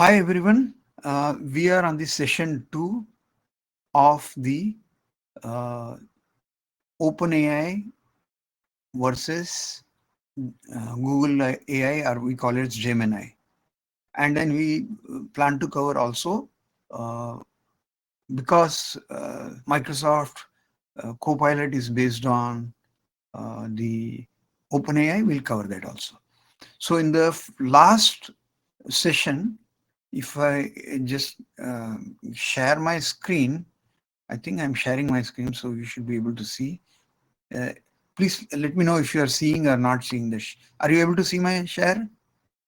Hi everyone, we are on the session 2 of the uh, OpenAI versus Google AI, or we call it Gemini. And then we plan to cover also, uh, because Microsoft Copilot is based on the OpenAI, we'll cover that also. So in the last session, if I just share my screen, I think I'm sharing my screen, so you should be able to see. Uh, Please let me know if you are seeing or not seeing this. Are you able to see my share?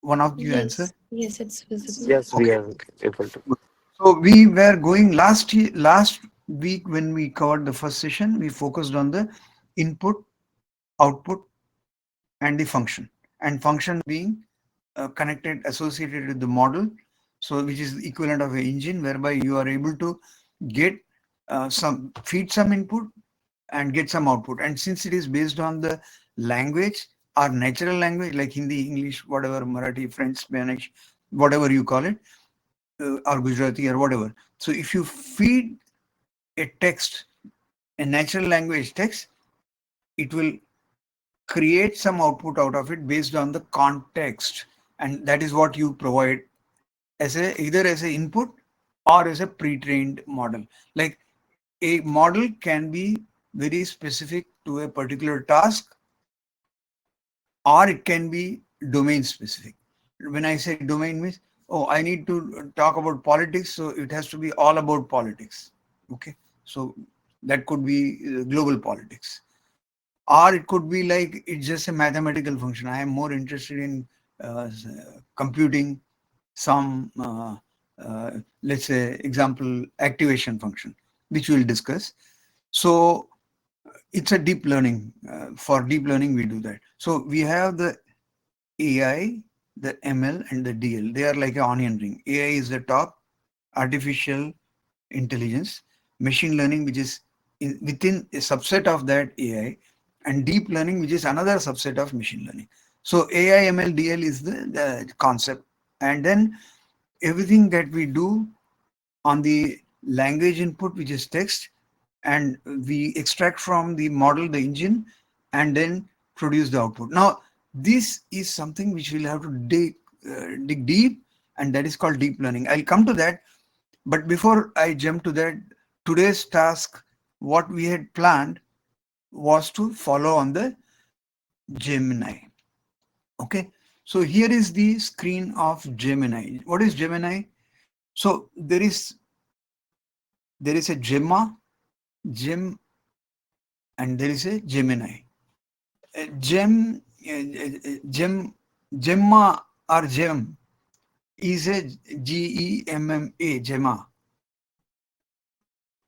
One of you answer. Yes, it's visible. Yes, we Okay. are able to. Good. So we were going last week when we covered the first session. We focused on the input, output, and the function. And function being connected, associated with the model. So which is the equivalent of an engine, whereby you are able to get feed some input and get some output. And since it is based on the language or natural language like Hindi, English, whatever, Marathi, French, Spanish, whatever you call it, or Gujarati or whatever. So if you feed a text, a natural language text, it will create some output out of it based on the context. And that is what you provide as a either as a input or as a pre-trained model. Like a model can be very specific to a particular task, or it can be domain specific. When I say domain means, oh, I need to talk about politics, so it has to be all about politics. Okay, so that could be global politics, or it could be like it's just a mathematical function. I am more interested in computing some, let's say, example activation function, which we'll discuss. So it's a deep learning. For deep learning, we do that. So we have the AI, the ML, and the DL. They are like an onion ring. AI is the top, artificial intelligence, machine learning, which is within a subset of that AI, and deep learning, which is another subset of machine learning. So AI, ML, DL is the concept. And then everything that we do on the language input, which is text, and we extract from the model, the engine, and then produce the output. Now, this is something which we'll have to dig deep, and that is called deep learning. I'll come to that. But before I jump to that, today's task, what we had planned was to follow on the Gemini. Okay. So here is the screen of Gemini. What is Gemini? So there is a Gemma, Gem, and there is a Gemini. Gem, Gemma or Gem is a Gemma, Gemma.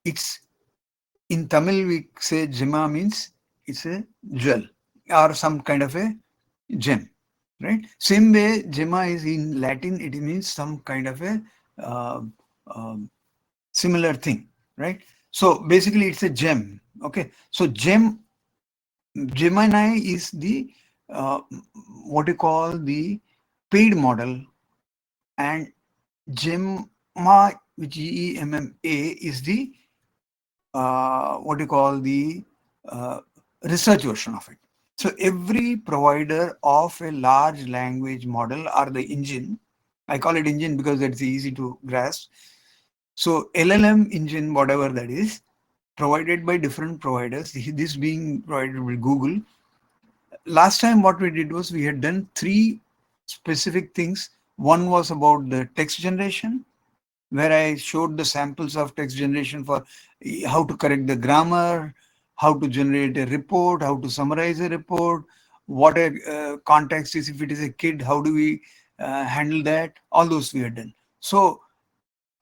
It's in Tamil we say Gemma means it's a jewel or some kind of a gem, right? Same way, Gemma is in Latin, it means some kind of a uh, um, similar thing, right? So basically, it's a gem. Okay, so Gemini is the uh, what you call the paid model, and Gemma, Gemma, is the what you call the uh, research version of it. So every provider of a large language model or the engine, I call it engine because that's easy to grasp. So LLM engine, whatever that is, provided by different providers, this being provided by Google. Last time what we did was we had done three specific things. One was about the text generation, where I showed the samples of text generation for how to correct the grammar, how to generate a report, how to summarize a report, what a context is if it is a kid, how do we handle that, all those we had done. So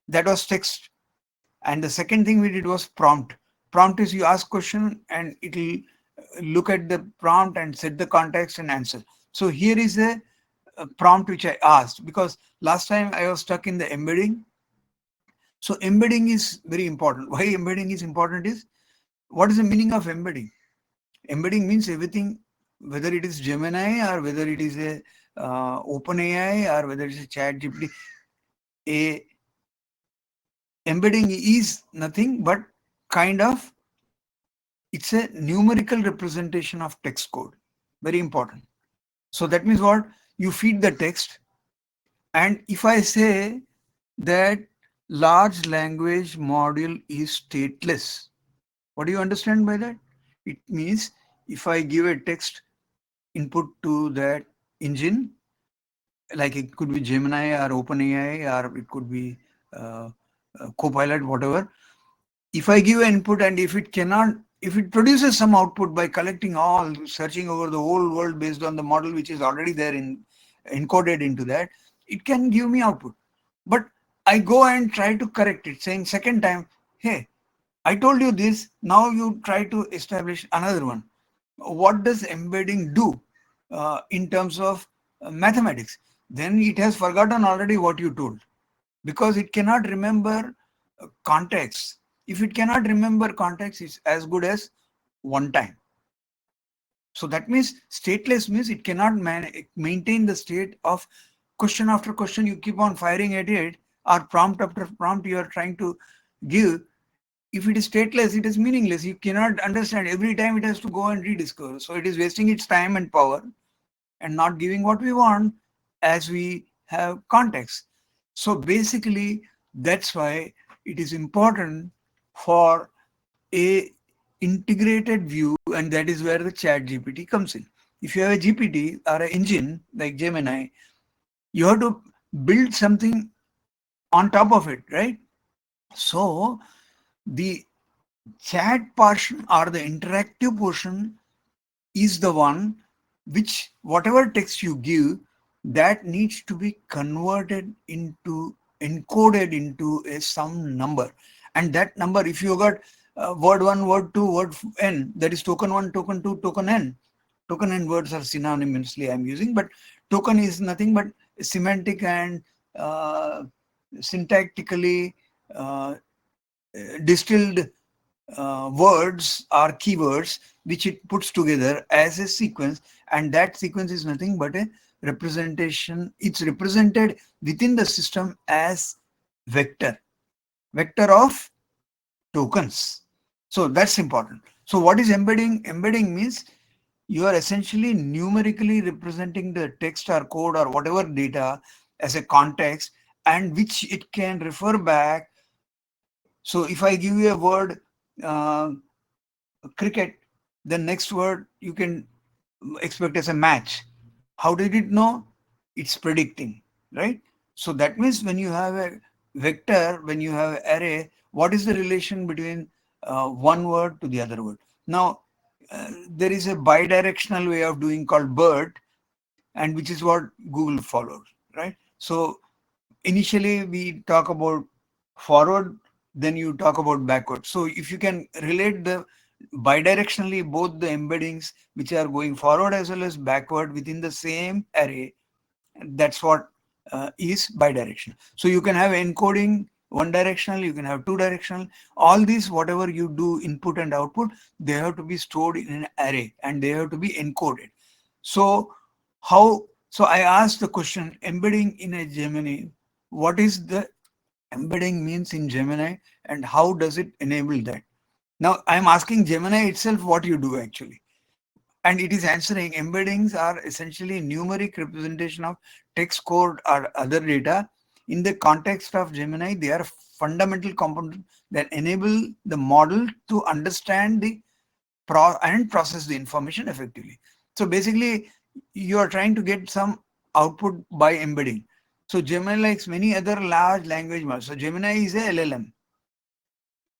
that was text. And the second thing we did was prompt. Prompt is you ask question and it will look at the prompt and set the context and answer. So here is a prompt which I asked, because last time I was stuck in the embedding. So embedding is very important. Why embedding is important is, what is the meaning of embedding? Embedding means everything, whether it is Gemini or whether it is a OpenAI or whether it's a Chat GPT. a embedding is nothing but kind of, it's a numerical representation of text code. Very important. So that means what? You feed the text, and if I say that large language module is stateless, what do you understand by that? It means if I give a text input to that engine, like it could be Gemini or OpenAI, or it could be uh, Copilot, whatever. If I give an input and if it cannot, if it produces some output by collecting all, searching over the whole world based on the model which is already there in encoded into that, it can give me output. But I go and try to correct it, saying second time, hey, I told you this, now you try to establish another one. What does embedding do in terms of mathematics? Then it has forgotten already what you told, because it cannot remember context. If it cannot remember context, it's as good as one time. So that means stateless means it cannot maintain the state of question after question you keep on firing at it, or prompt after prompt you are trying to give. If it is stateless, it is meaningless. You cannot understand. Every time it has to go and rediscover. So it is wasting its time and power and not giving what we want as we have context. So basically, that's why it is important for a integrated view, and that is where the chat GPT comes in. If you have a GPT or an engine like Gemini, you have to build something on top of it, right? So the chat portion or the interactive portion is the one which whatever text you give, that needs to be converted into, encoded into a some number. And that number, if you got word 1, word 2, word n, that is token 1, token 2, token n. Token and words are synonymously I'm using, but token is nothing but semantic and uh, syntactically uh, distilled words or keywords which it puts together as a sequence, and that sequence is nothing but a representation. It's represented within the system as vector of tokens. So that's important. So what is embedding? Embedding means you are essentially numerically representing the text or code or whatever data as a context, and which it can refer back. So if I give you a word uh, cricket, the next word you can expect as a match. How did it know? It's predicting, right? So that means when you have a vector, when you have an array, what is the relation between one word to the other word? Now, there is a bidirectional way of doing called BERT, and which is what Google followed, right? So initially we talk about forward, then you talk about backward. So if you can relate the bidirectionally both the embeddings which are going forward as well as backward within the same array, that's what is bidirectional. So you can have encoding one directional, you can have two directional. All these, whatever you do, input and output, they have to be stored in an array and they have to be encoded. So how? So I asked the question, embedding in a Gemini, what is the embedding means in Gemini and how does it enable that? Now I'm asking Gemini itself what you do actually. And it is answering embeddings are essentially numeric representation of text code or other data. In the context of Gemini, they are fundamental components that enable the model to understand the and process the information effectively. So basically, you are trying to get some output by embedding. So Gemini, likes many other large language models. So Gemini is a LLM.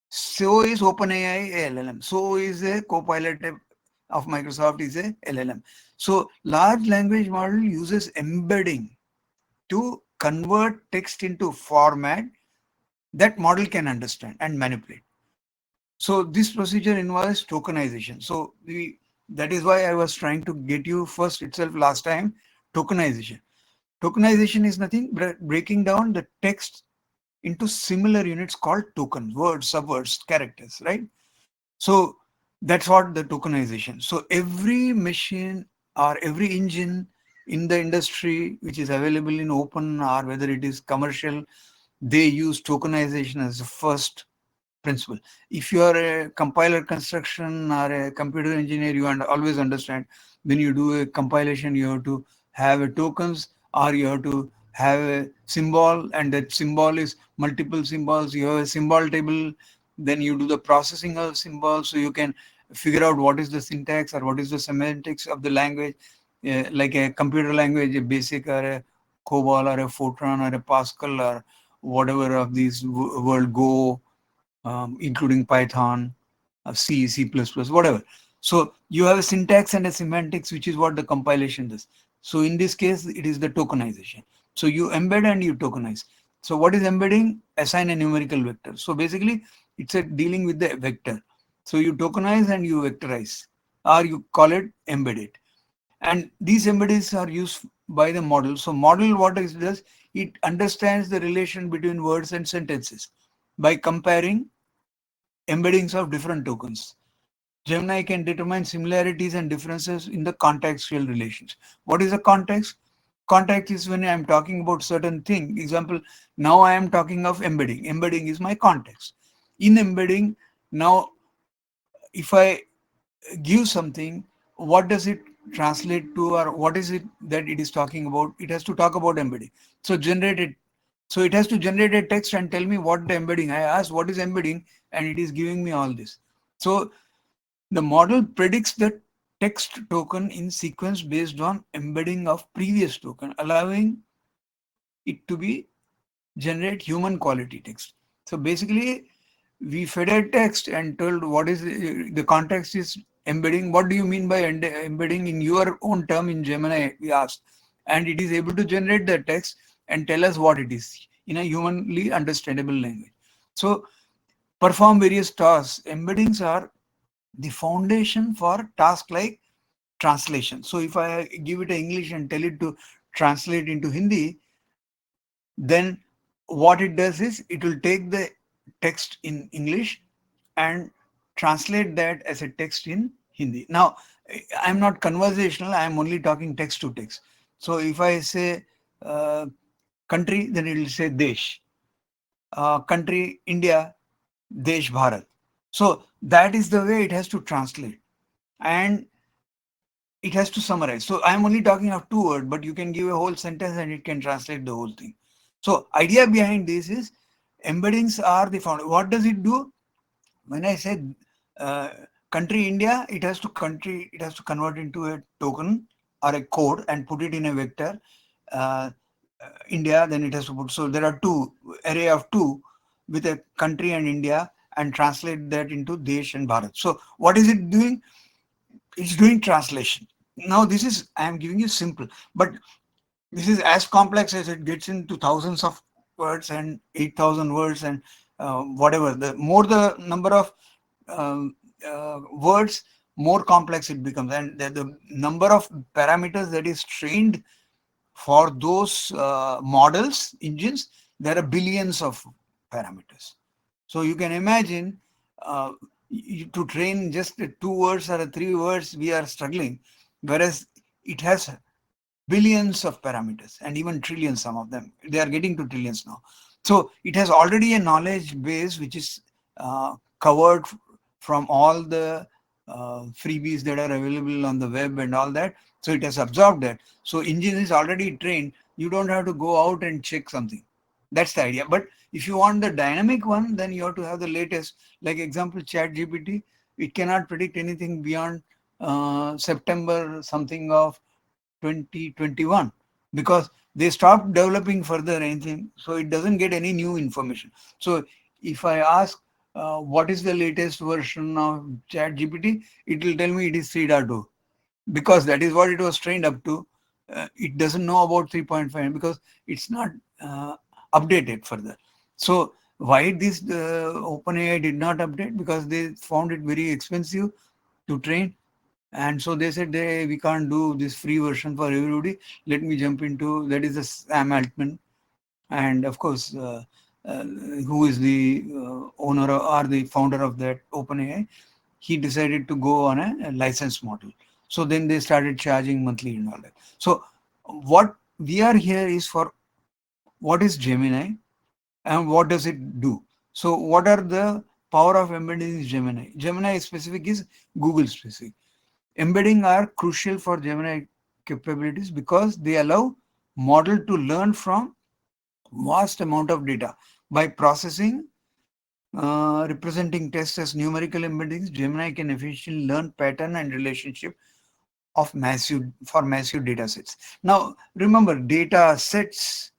So is OpenAI a LLM. So is a Copilot of Microsoft is a LLM. So large language model uses embedding to convert text into format that model can understand and manipulate. So this procedure involves tokenization. So that is why I was trying to get you first itself last time, tokenization. Tokenization is nothing but breaking down the text into similar units called tokens, words, subwords, characters, right? So that's what the tokenization. So every machine or every engine in the industry which is available in open or whether it is commercial, they use tokenization as the first principle. If you are a compiler construction or a computer engineer, you always understand when you do a compilation, you have to have a tokens or you have to have a symbol, and that symbol is multiple symbols. You have a symbol table, then you do the processing of symbols so you can figure out what is the syntax or what is the semantics of the language, like a computer language, a basic or a COBOL or a Fortran or a Pascal or whatever of these world Go, including Python, C, C++, whatever. So you have a syntax and a semantics, which is what the compilation does. So in this case, it is the tokenization. So you embed and you tokenize. So what is embedding? Assign a numerical vector. So basically, it's a dealing with the vector. So you tokenize and you vectorize, or you call it embedded. And these embeddings are used by the model. So model, what it does, it understands the relation between words and sentences by comparing embeddings of different tokens. Gemini can determine similarities and differences in the contextual relations. What is a context? Context is when I am talking about certain thing. Example, now I am talking of embedding. Embedding is my context. In embedding, now if I give something, what does it translate to, or what is it that it is talking about? It has to talk about embedding. So generate it. So it has to generate a text and tell me what the embedding. I ask what is embedding, and it is giving me all this. So the model predicts the text token in sequence based on embedding of previous token, allowing it to be generate human quality text. So basically, we fed a text and told what is the context is embedding. What do you mean by embedding in your own term in Gemini? We asked, and it is able to generate the text and tell us what it is in a humanly understandable language. So perform various tasks. Embeddings are the foundation for tasks like translation. So if I give it a English and tell it to translate into Hindi, then what it does is it will take the text in English and translate that as a text in Hindi. Now, I'm not conversational, I'm only talking text to text. So if I say uh, country, then it will say Desh. Country, India, Desh Bharat. So that is the way it has to translate. And it has to summarize. So I'm only talking of two words, but you can give a whole sentence and it can translate the whole thing. So idea behind this is embeddings are the foundation. What does it do? When I say uh, country India, it has to convert into a token or a code and put it in a vector. Uh, India, then it has to put. So there are two array of two with a country and India and translate that into Desh and Bharat. So what is it doing? It's doing translation. Now this is, I am giving you simple, but this is as complex as it gets into thousands of words and 8,000 words and whatever. The more the number of words, more complex it becomes, and the number of parameters that is trained for those models engines, there are billions of parameters. So you can imagine, uh, to train just 2 words or 3 words, we are struggling, whereas it has billions of parameters and even trillions. Some of them, they are getting to trillions now. So it has already a knowledge base which is covered from all the freebies that are available on the web and all that. So it has absorbed that. So engine is already trained. You don't have to go out and check something. That's the idea. But if you want the dynamic one, then you have to have the latest. Like example, Chat GPT, it cannot predict anything beyond September something of 2021, because they stopped developing further anything, so it doesn't get any new information. So if I ask what is the latest version of Chat GPT, it will tell me it is 3.2, because that is what it was trained up to. It doesn't know about 3.5 because it's not uh, updated further. So why this OpenAI did not update? Because they found it very expensive to train, and so they said, we can't do this free version for everybody. Let me jump into, that is the Sam Altman. And of course, who is the owner or the founder of that OpenAI, he decided to go on a license model. So then they started charging monthly and all that. So what we are here is for, what is Gemini? And what does it do? So what are the power of embedding in Gemini? Gemini specific is Google specific. Embedding are crucial for Gemini capabilities because they allow model to learn from vast amount of data. By processing representing tests as numerical embeddings, Gemini can efficiently learn pattern and relationship of massive data sets. Now remember, data sets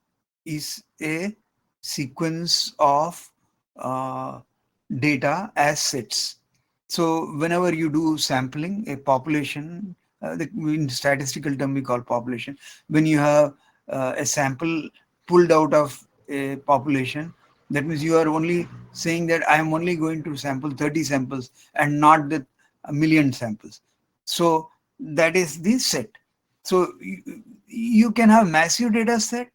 is a sequence of uh, data as sets. So whenever you do sampling a population, in statistical term we call population, when you have a sample pulled out of a population, that means you are only saying that I am only going to sample 30 samples and not the a million samples. So that is the set. So you can have massive data set,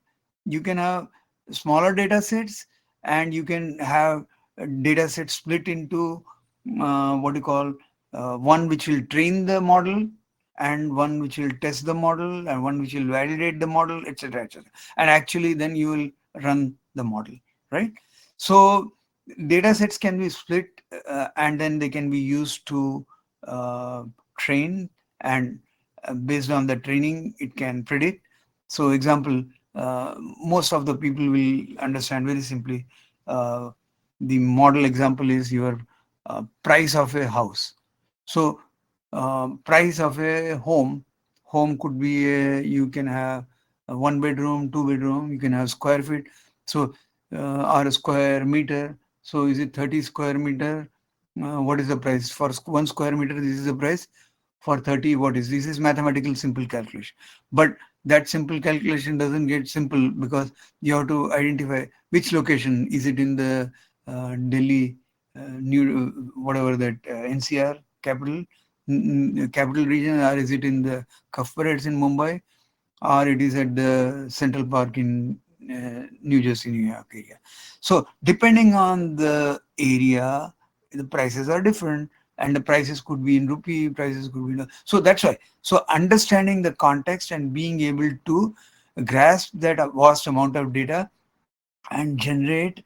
you can have smaller data sets, and you can have data set split into what you call one which will train the model, and one which will test the model, and one which will validate the model, etc., etc. And actually then you will run the model, right? So data sets can be split, and then they can be used to uh, train, and based on the training it can predict. So example, most of the people will understand very simply. The model example is your price of a house. So price of a home could be you can have a one bedroom, two bedroom, you can have square feet. So or a square meter. So is it 30 square meter? What is the price for one square meter? This is the price. For 30, what is this? Is mathematical simple calculation. But that simple calculation doesn't get simple because you have to identify which location. Is it in the Delhi, new whatever that NCR capital, capital region, or is it in the Corporates in Mumbai, or it is at the Central Park in New Jersey, New York area. So depending on the area, the prices are different, and the prices could be in rupee, prices could be in, so that's why. So understanding the context and being able to grasp that vast amount of data and generate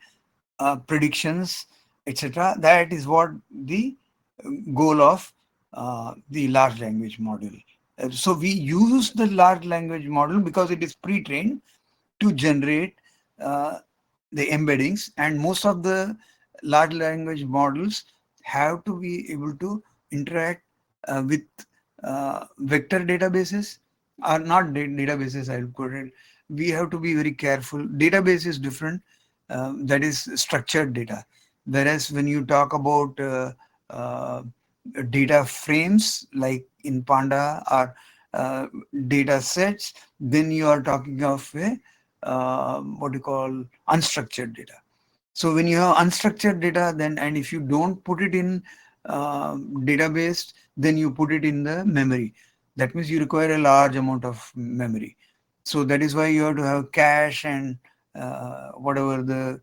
predictions, etc. That is what the goal of the large language model. So we use the large language model because it is pre-trained to generate uh, the embeddings, and most of the large language models have to be able to interact with vector databases, or not databases, I'll put it. We have to be very careful. Database is different, that is structured data. Whereas when you talk about uh, data frames like in Panda, or data sets, then you are talking of a what you call unstructured data. So when you have unstructured data, then, and if you don't put it in database, then you put it in the memory. That means you require a large amount of memory. So that is why you have to have cache, and whatever the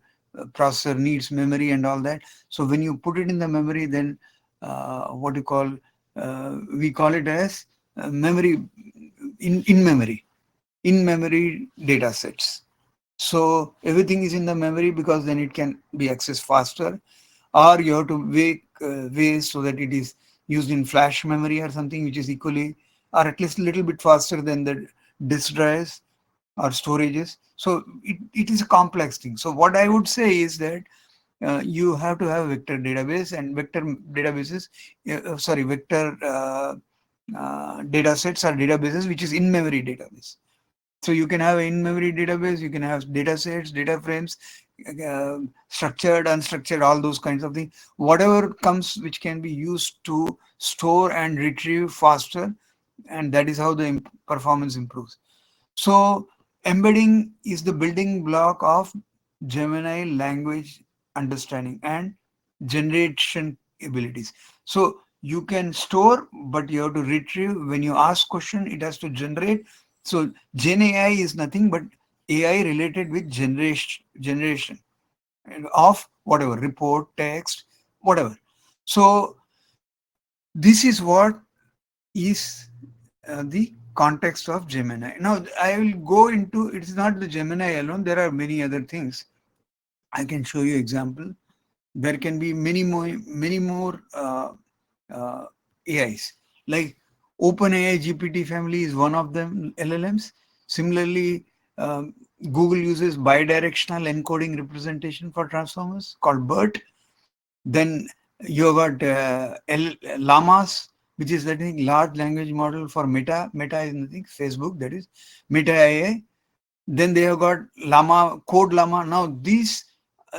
processor needs memory and all that. So when you put it in the memory, then what you call we call it as memory, in memory data sets. So everything is in the memory because then it can be accessed faster, or you have to make ways so that it is used in flash memory or something which is equally, or at least a little bit faster than the disk drives or storages. So it is a complex thing. So what I would say is that you have to have vector database, and vector databases, vector data sets or databases which is in memory database. So you can have in-memory database, you can have data sets, data frames, structured, unstructured, all those kinds of things. Whatever comes which can be used to store and retrieve faster, and that is how the performance improves. So embedding is the building block of Gemini language understanding and generation abilities. So you can store, but you have to retrieve. When you ask question, it has to generate. So GenAI is nothing but AI related with generation of whatever report, text, whatever. So this is what is the context of Gemini. Now I will go into, it's not the Gemini alone, there are many other things. I can show you example. There can be many more AIs. Like OpenAI GPT family is one of them, LLMs. Similarly, um, Google uses bidirectional encoding representation for transformers called BERT. Then you got llamas, which is I think large language model for Meta. Meta is nothing, Facebook, that is Meta AI. Then they have got llama, code llama. Now these,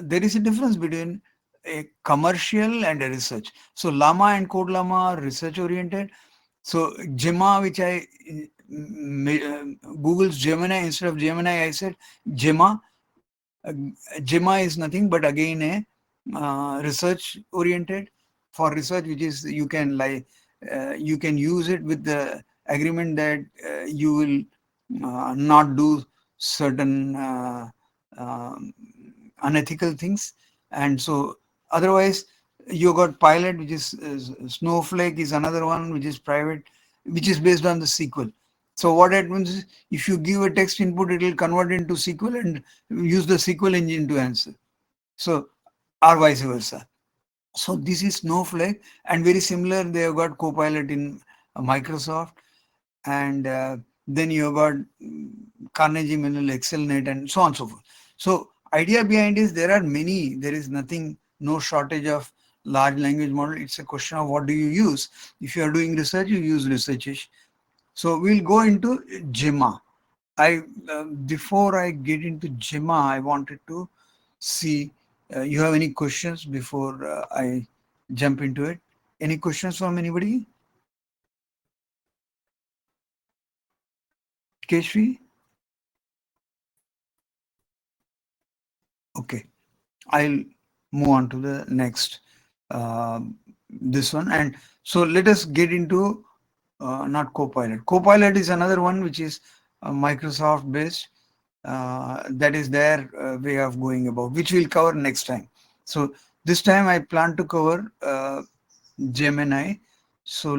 there is a difference between a commercial and a research. So llama and code llama are research oriented. So gemma, which I Google's Gemini, instead of Gemini I said gemma. uh, Gemma is nothing but again a research oriented. For research, which is you can use it with the agreement that you will not do certain um, unethical things. And so otherwise you got Pilot, which is Snowflake is another one, which is private, which is based on the SQL. So what happens is, if you give a text input, it will convert into SQL and use the SQL engine to answer. So, or vice versa. So this is Snowflake, and very similar. They have got Copilot in Microsoft, and then you have got Carnegie Mellon, ExcelNet, and so on and so forth. So idea behind is there are many. There is nothing, no shortage of large language model. It's a question of what do you use. If you are doing research, you use research. So we'll go into Gemma. Before I get into Gemma, I wanted to see you have any questions before I jump into it. Any questions from anybody? Keshri? Okay, I'll move on to the next this one. And so let us get into not Copilot. Copilot is another one which is Microsoft based. That is their way of going about, which we'll cover next time. So this time I plan to cover Gemini. So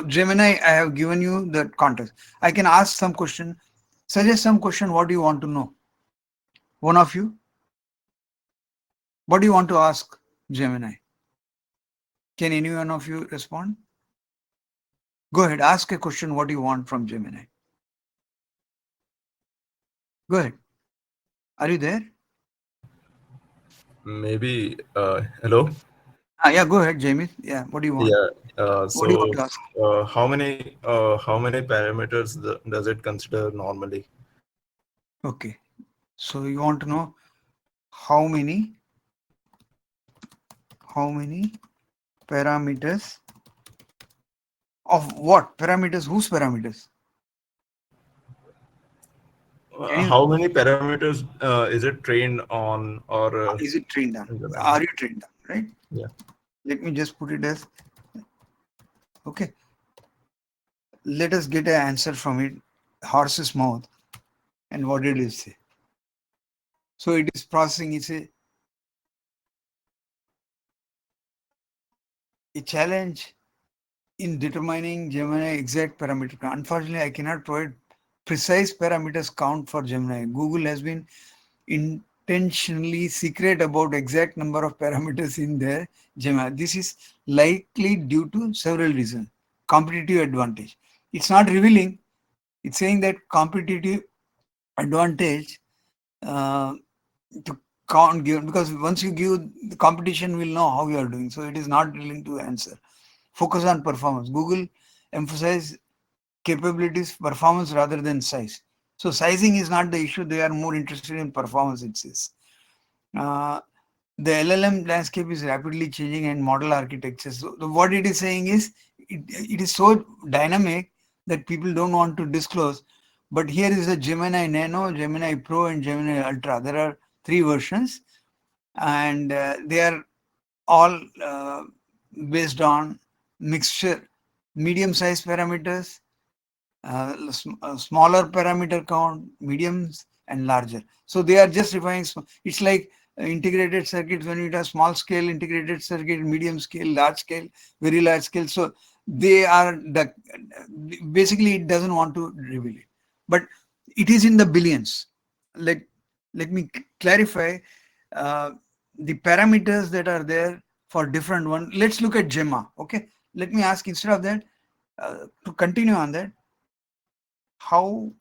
Gemini, I have given you the context. I can ask some question, suggest some question. What do you want to know? One of you, what do you want to ask Gemini? Can any one of you respond? Go ahead, ask a question. What do you want from Gemini? Go ahead. Are you there? Maybe, hello? Yeah, go ahead, Jamie. Yeah, what do you want? Yeah. What do you want to ask? How many parameters does it consider normally? Okay. So you want to know how many parameters of what? Parameters? Whose parameters? Can you, How many parameters is it trained on, or is it trained on? in general? Are you trained on, right? Yeah. Let me just put it as, okay. Let us get an answer from it, horse's mouth, and what did it say? So it is processing, it's a challenge in determining Gemini exact parameter count. Unfortunately, I cannot provide precise parameters count for Gemini. Google has been intentionally secret about exact number of parameters in their Gemini. This is likely due to several reasons. Competitive advantage. It's not revealing. It's saying that competitive advantage uh, to count given, because once you give, the competition will know how you are doing. So it is not willing to answer. Focus on performance. Google emphasize capabilities, performance rather than size. So sizing is not the issue. They are more interested in performance, it says. Uh, the LLM landscape is rapidly changing and model architecture. So what it is saying is it is so dynamic that people don't want to disclose. But here is the Gemini Nano, Gemini Pro, and Gemini Ultra. There are three versions, and they are all based on mixture, medium-sized parameters, smaller parameter count, mediums, and larger. So they are just refining. It's like integrated circuits. When you have small scale integrated circuit, medium scale, large scale, very large scale. So they are the, basically it doesn't want to reveal it, but it is in the billions. Let me clarify. the parameters that are there for different one. Let's look at Gemma. Okay, let me ask instead of that to continue on that. How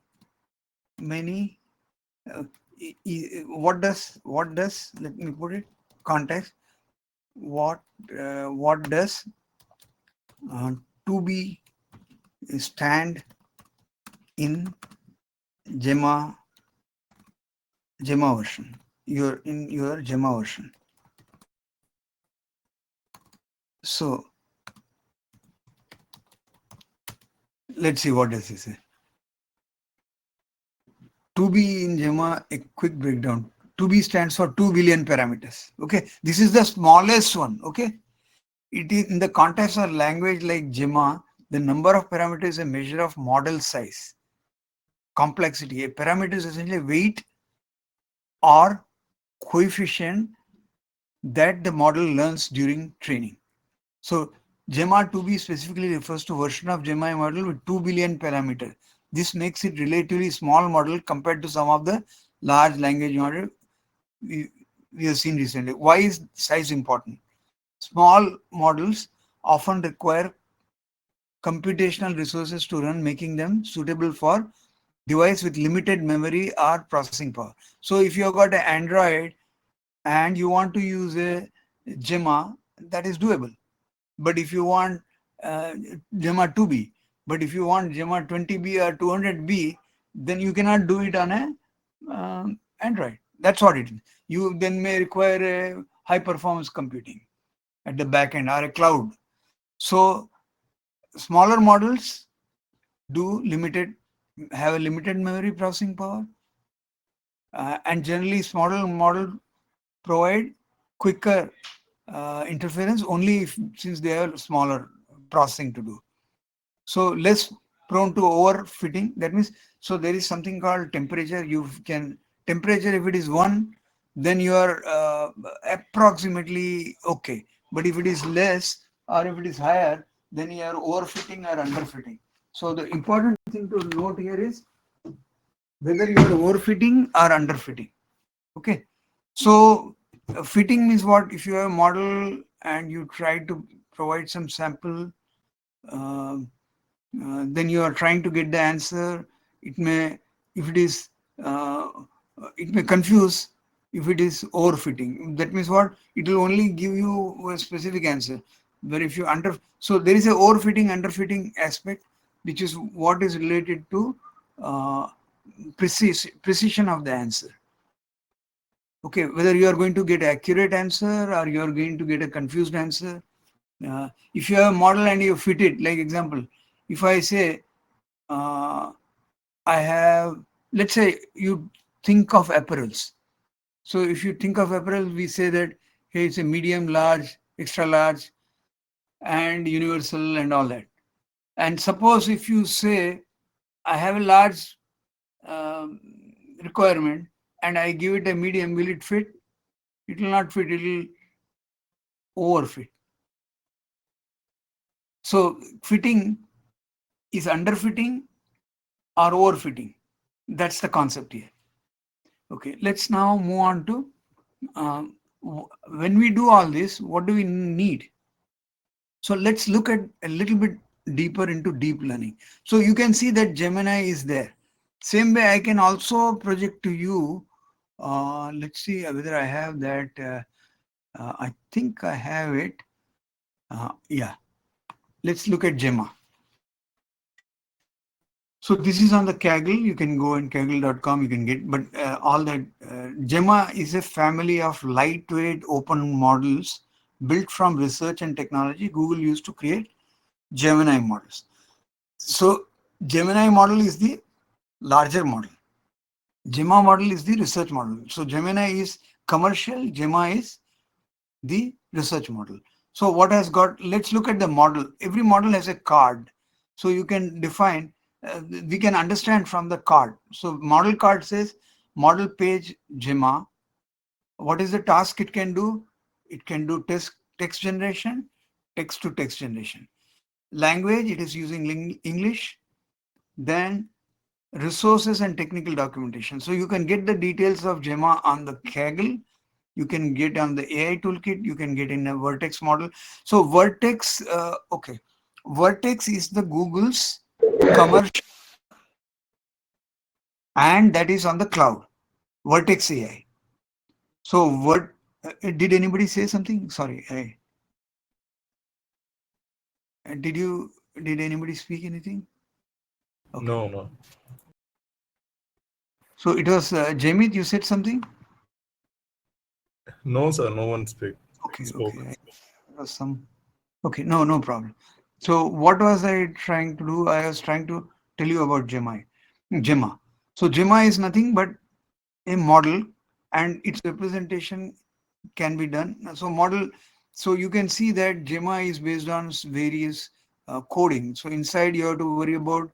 many? What does let me put it context. What does to be stand in Gemma version? In your Gemma version. So let's see what does he say. To be in Gemma, a quick breakdown. To be stands for 2 billion parameters. Okay, this is the smallest one. Okay, it is in the context of language like Gemma. The number of parameters is a measure of model size, complexity. A parameter is essentially weight or coefficient that the model learns during training. So Gemma 2B specifically refers to version of Gemma model with 2 billion parameters. This makes it relatively small model compared to some of the large language model we have seen recently. Why is size important? Small models often require computational resources to run, making them suitable for device with limited memory or processing power. So if you have got an Android and you want to use a Gemma, that is doable. But if you want Gemma 2B, but if you want Gemma 20B or 200B, then you cannot do it on a Android. That's what it is. You then may require a high performance computing at the back end or a cloud. So smaller models have a limited memory processing power, and generally smaller model provide quicker interference only since they have smaller processing to do. So less prone to overfitting. That means, so there is something called temperature. You can temperature, if it is 1, then you are approximately okay. But if it is less or if it is higher, then you are overfitting or underfitting. So the important thing to note here is whether you are overfitting or underfitting. Okay. So fitting means what? If you have a model and you try to provide some sample, then you are trying to get the answer. It may, if it is, it may confuse if it is overfitting. That means what? It will only give you a specific answer. But if you so there is a overfitting, underfitting aspect, which is what is related to precision of the answer. Okay, whether you are going to get accurate answer or you are going to get a confused answer. If you have a model and you fit it, like example, if I say, I have, let's say you think of apparels. So if you think of apparel, we say that, hey, it's a medium, large, extra large, and universal and all that. And suppose if you say, I have a large requirement and I give it a medium, will it fit? It will not fit, it will overfit. So fitting is underfitting or overfitting. That's the concept here. Okay, let's now move on to when we do all this, what do we need? So let's look at a little bit deeper into deep learning. So you can see that Gemini is there. Same way I can also project to you. Let's see whether I have that. I think I have it. Yeah. Let's look at Gemma. So this is on the Kaggle. You can go on kaggle.com. You can get, but all that Gemma is a family of lightweight open models built from research and technology Google used to create Gemini models. So Gemini model is the larger model. Gemma model is the research model. So Gemini is commercial. Gemma is the research model. So what has got? Let's look at the model. Every model has a card. So you can define. We can understand from the card. So model card says model page Gemma. What is the task it can do? It can do text generation, text to text generation. Language, it is using English. Then resources and technical documentation. So you can get the details of Gemma on the Kaggle. You can get on the AI toolkit. You can get in a Vertex model. So Vertex, okay, Vertex is the Google's commercial, and that is on the cloud. Vertex AI. So what? Did anybody say something? Sorry, did you? Did anybody speak anything? Okay. No, no. So it was Jamit. You said something. No, sir. No one Okay. spoke. Okay. There was some. Okay. No. No problem. So what was I trying to do? I was trying to tell you about Gemma. So Gemma is nothing but a model, and its representation can be done. So model. So you can see that Gemma is based on various coding. So inside you have to worry about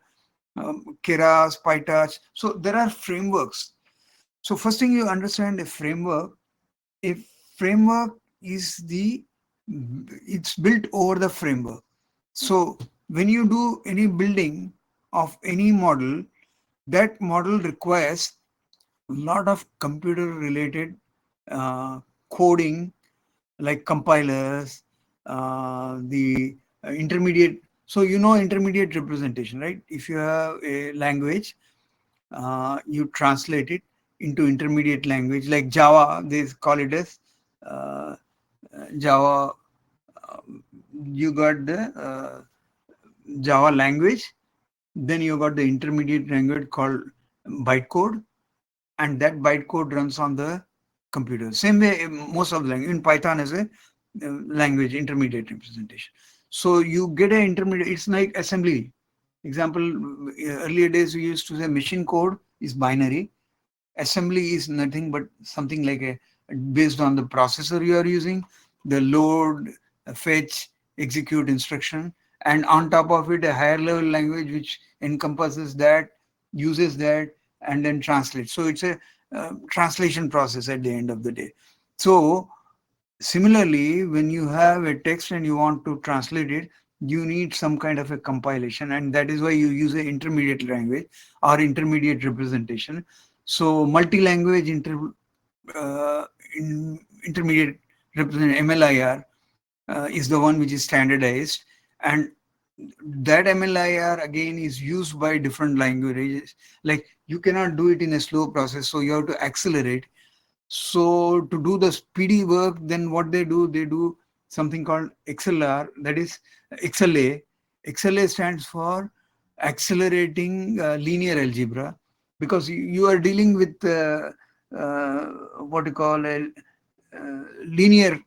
Keras, PyTorch. So there are frameworks. So first thing you understand a framework. A framework is it's built over the framework. So when you do any building of any model, that model requires a lot of computer related uh, coding like compilers, the intermediate. So you know intermediate representation, right? If you have a language, you translate it into intermediate language like Java. They call it as uh, Java. You got the Java language. Then you got the intermediate language called bytecode, and that bytecode runs on the computer. Same way, most of the language in Python is a language intermediate representation. So you get an intermediate. It's like assembly. Example, earlier days we used to say machine code is binary. Assembly is nothing but something like a based on the processor you are using, the load, fetch, execute instruction, and on top of it a higher level language which encompasses that, uses that, and then translates. So it's a translation process at the end of the day. So similarly, when you have a text and you want to translate it, you need some kind of a compilation, and that is why you use an intermediate language or intermediate representation. So multi-language uh, intermediate representation MLIR is the one which is standardized, and that MLIR again is used by different languages. Like you cannot do it in a slow process, so you have to accelerate. So to do the speedy work, then what they do something called XLR, that is XLA. XLA stands for accelerating linear algebra, because you are dealing with uh, what you call a linear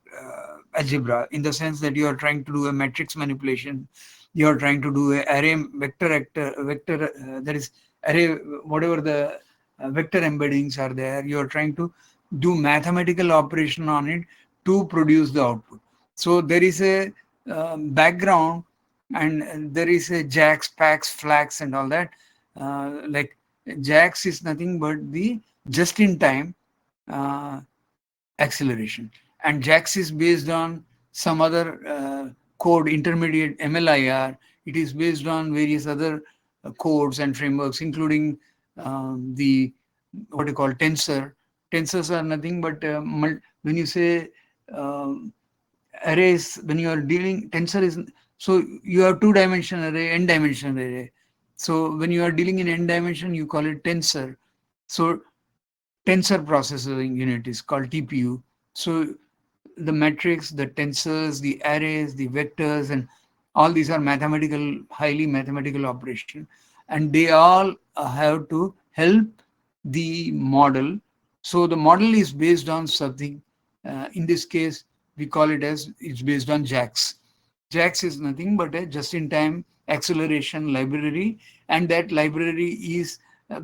algebra, in the sense that you are trying to do a matrix manipulation, you are trying to do a array vector that is array, whatever the vector embeddings are there, you are trying to do mathematical operation on it to produce the output. So there is a background, and there is a JAX, PAX, FLAX, and all that. Like JAX is nothing but the just in time uh, acceleration, and JAX is based on some other code, intermediate MLIR. It is based on various other codes and frameworks, including the what you call tensor. Tensors are nothing but when you say um, arrays, when you are dealing tensor is, so you have two dimension array, n dimension array. So when you are dealing in n dimension, you call it tensor. So tensor processing unit is called TPU. So the metrics, the tensors, the arrays, the vectors, and all these are mathematical, highly mathematical operation, and they all have to help the model. So the model is based on something. In this case, we call it as it's based on JAX. JAX is nothing but a just-in-time acceleration library, and that library is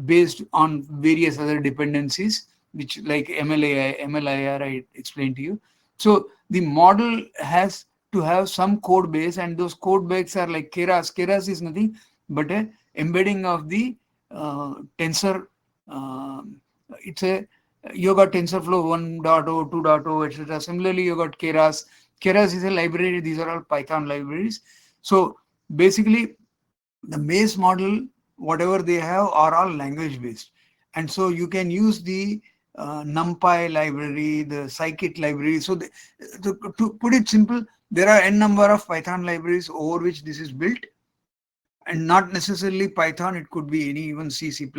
based on various other dependencies, which like MLAI, MLIR, I explained to you. So the model has to have some code base, and those code bases are like Keras. Keras is nothing but a embedding of the tensor. It's a you got TensorFlow 1.0, 2.0, etc. Similarly, you got Keras. Keras is a library. These are all Python libraries. So basically, the base model, whatever they have, are all language based, and so you can use the NumPy library, the scikit library. So to put it simple, there are n number of Python libraries over which this is built, and not necessarily Python, it could be any even C, C++,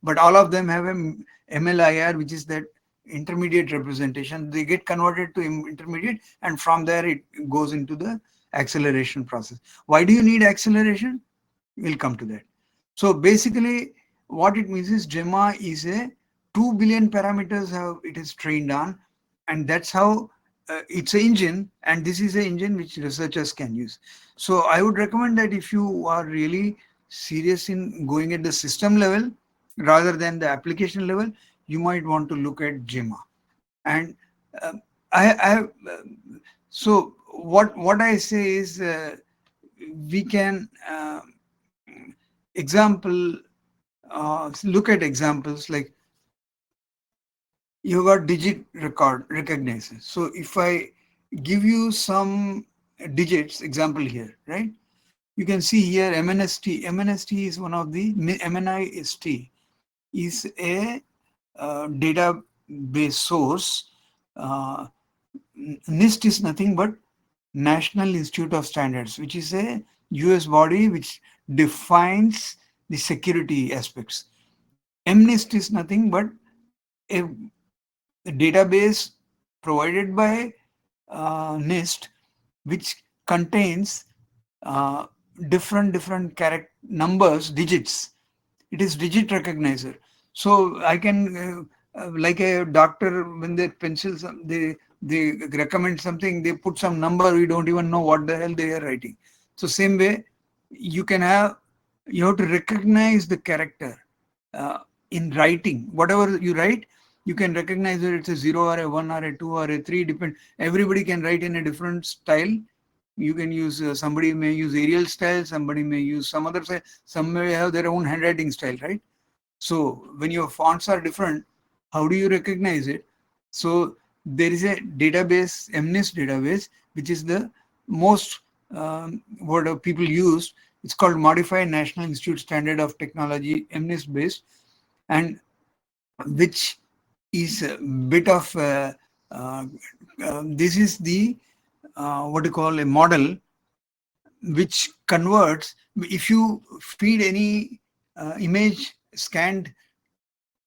but all of them have a MLIR, which is that intermediate representation. They get converted to intermediate, and from there it goes into the acceleration process. Why do you need acceleration? We'll come to that. So basically what it means is Gemma is a 2 billion parameters how it is trained on, and that's how it's an engine, and this is an engine which researchers can use. So I would recommend that if you are really serious in going at the system level rather than the application level, you might want to look at Gemma. And uh, I so what I say is we can example look at examples like you got digit record recognizer. So if I give you some digits example here, right? You can see here MNST. MNST is one of the MNIST is a database source. NIST is nothing but National Institute of Standards, which is a US body which defines the security aspects. MNIST is nothing but a database provided by NIST, which contains different character numbers, digits. It is digit recognizer. So I can like a doctor, when they pencil they recommend something, they put some number, we don't even know what the hell they are writing. So same way you can have, you have to recognize the character in writing. Whatever you write, you can recognize that it's a 0 or a 1 or a 2 or a 3, depend. Everybody can write in a different style. You can use somebody may use Arial style, somebody may use some other style, some may have their own handwriting style, right? So when your fonts are different, how do you recognize it? So there is a database, MNIST database, which is the most what people use. It's called Modified National Institute Standard of Technology, MNIST based, and which is a bit of this is the what you call a model which converts. If you feed any image scanned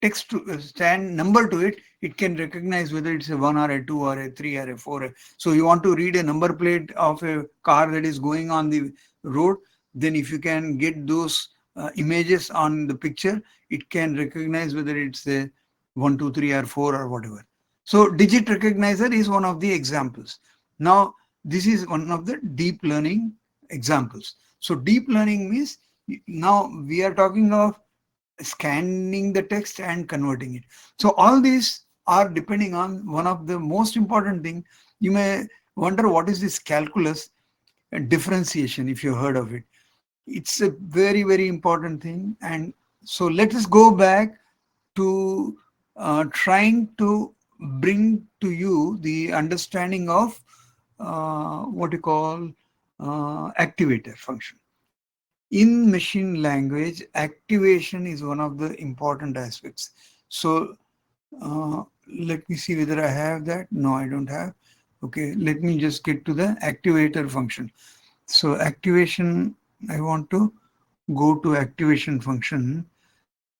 text to stand number to it, it can recognize whether it's a 1 or a 2 or a 3 or a 4. So you want to read a number plate of a car that is going on the road, then if you can get those images on the picture, it can recognize whether it's a 1, 2, 3 or 4 or whatever. So digit recognizer is one of the examples. Now this is one of the deep learning examples. So deep learning means now we are talking of scanning the text and converting it. So all these are depending on one of the most important thing. You may wonder what is this calculus differentiation, if you heard of it. It's a very important thing. And so let us go back to trying to bring to you the understanding of what you call activator function. In machine language, activation is one of the important aspects. So let me see whether I have that. No, I don't have. Okay, let me just get to the activator function. So activation, I want to go to activation function.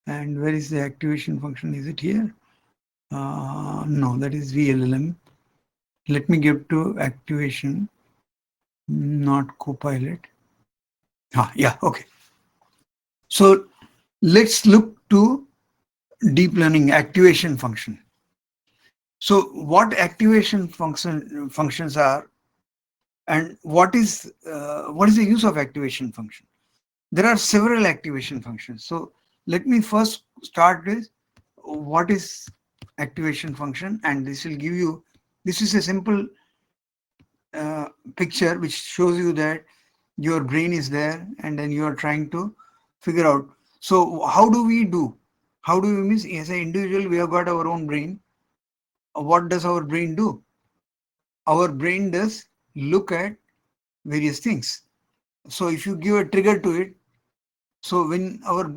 And where is the activation function? Is it here? No, that is VLLM. Let me get to activation, not Copilot. Yeah, okay. So let's look to deep learning activation function. So what activation functions are, and what is the use of activation function? There are several activation functions. So let me first start with what is activation function, and this will give you, this is a simple picture which shows you that your brain is there and then you are trying to figure out. So how do we do? How do we miss? As an individual, we have got our own brain. What does our brain do? Our brain does look at various things. So if you give a trigger to it, so when our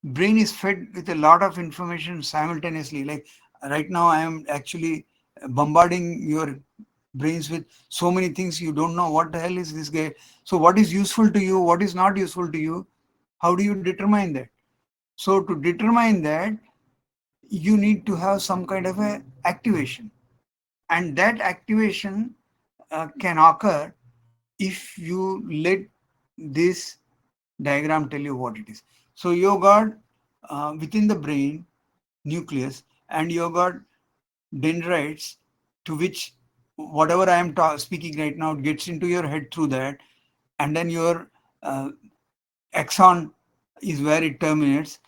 brain is fed with a lot of information simultaneously, like Right now, I am actually bombarding your brains with so many things you don't know what the hell is this guy. So what is useful to you, what is not useful to you, how do you determine that? So to determine that, you need to have some kind of a activation, and that activation can occur if you let this diagram tell you what it is. So you got within the brain nucleus, and you got dendrites, to which whatever I am speaking right now gets into your head through that, and then your uh, axon is where it terminates,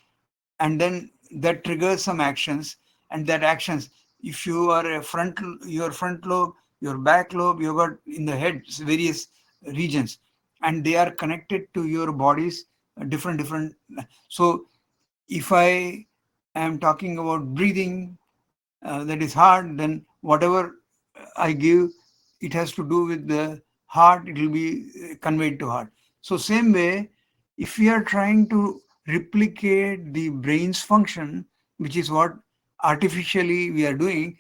and then that triggers some actions, and that actions, if you are a your front lobe, your back lobe, you got in the head various regions, and they are connected to your body's different. So if I am talking about breathing, that is hard, then whatever I give, it has to do with the heart, it will be conveyed to heart. So same way, if we are trying to replicate the brain's function, which is what artificially we are doing,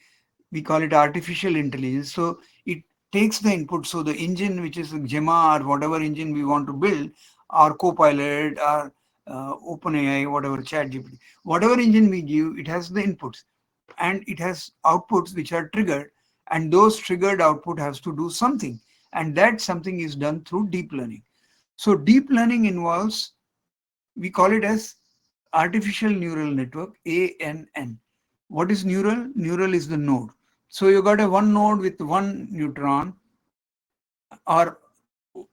we call it artificial intelligence. So it takes the input. So the engine, which is Gemma or whatever engine we want to build, or Copilot or OpenAI, whatever, Chat GPT, whatever engine we give, it has the inputs and it has outputs which are triggered, and those triggered output has to do something, and that something is done through deep learning. So deep learning involves, we call it as artificial neural network, ANN. What is neural? Neural is the node. So you got a one node with one neutron, or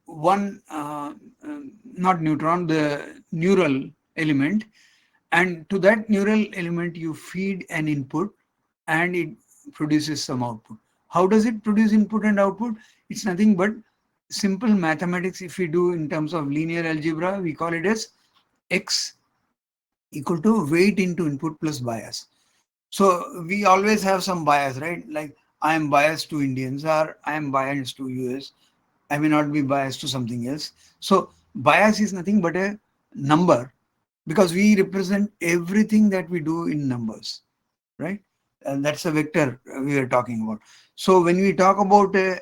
one not neutron, the neural element, and to that neural element you feed an input and it produces some output. How does it produce input and output? It's nothing but simple mathematics. If we do in terms of linear algebra, we call it as x equal to weight into input plus bias. So we always have some bias, right? Like I am biased to Indians, or I am biased to US. I may not be biased to something else. So bias is nothing but a number, because we represent everything that we do in numbers, right? And that's a vector we are talking about. So when we talk about a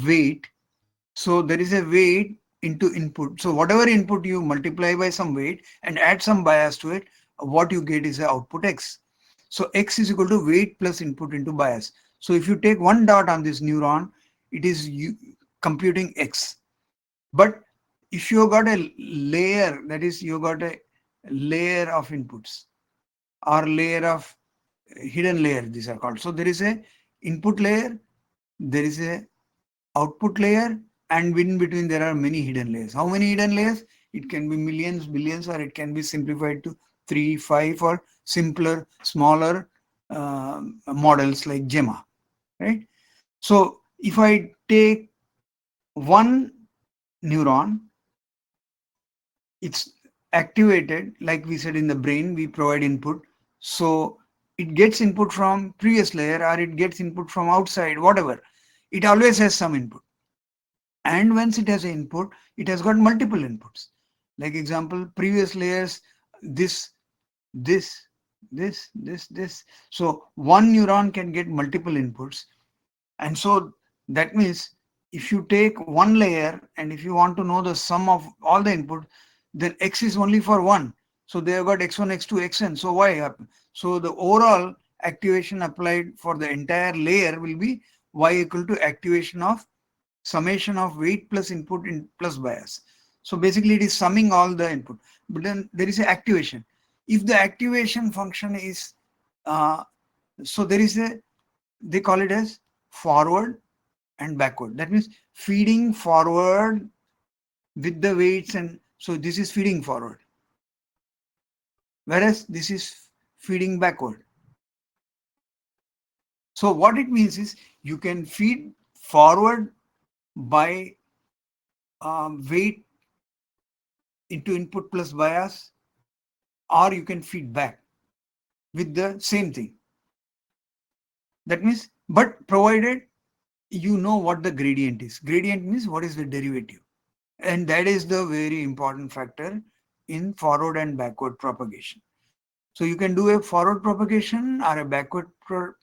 weight, so there is a weight into input. So whatever input you multiply by some weight and add some bias to it, what you get is the output x. So x is equal to weight plus input into bias. So if you take one dot on this neuron, it is computing x. But if you got a layer, that is, you got a layer of inputs or layer of hidden layer, these are called. So there is a input layer, there is a output layer, and in between there are many hidden layers. How many hidden layers? It can be millions, billions, or it can be simplified to 3, 5, or simpler, smaller models like Gemma, right? So if I take one neuron, it's activated, like we said, in the brain we provide input. So it gets input from previous layer, or it gets input from outside, whatever. It always has some input, and once it has an input, it has got multiple inputs. Like example, previous layers, this this this. So one neuron can get multiple inputs, and so that means if you take one layer and if you want to know the sum of all the input, then x is only for one. So they have got x1, x2, xn. So y happen? So the overall activation applied for the entire layer will be y equal to activation of summation of weight plus input in plus bias. So basically it is summing all the input. But then there is a activation. If the activation function is uh, so there is a, they call it as forward and backward. That means feeding forward with the weights, and so this is feeding forward, whereas this is feeding backward. So what it means is you can feed forward by weight into input plus bias, or you can feed back with the same thing. That means, but provided you know what the gradient is. Gradient means what is the derivative, and that is the very important factor in forward and backward propagation. So you can do a forward propagation or a backward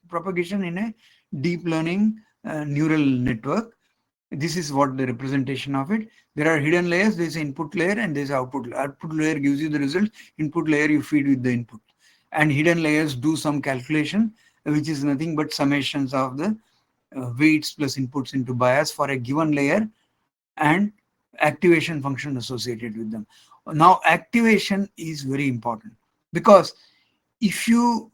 propagation in a deep learning neural network. This is what the representation of it. There are hidden layers. There is input layer and there is output layer. Output layer gives you the result. Input layer you feed with the input. And hidden layers do some calculation, which is nothing but summations of the weights plus inputs into bias for a given layer and activation function associated with them. Now, activation is very important because if you,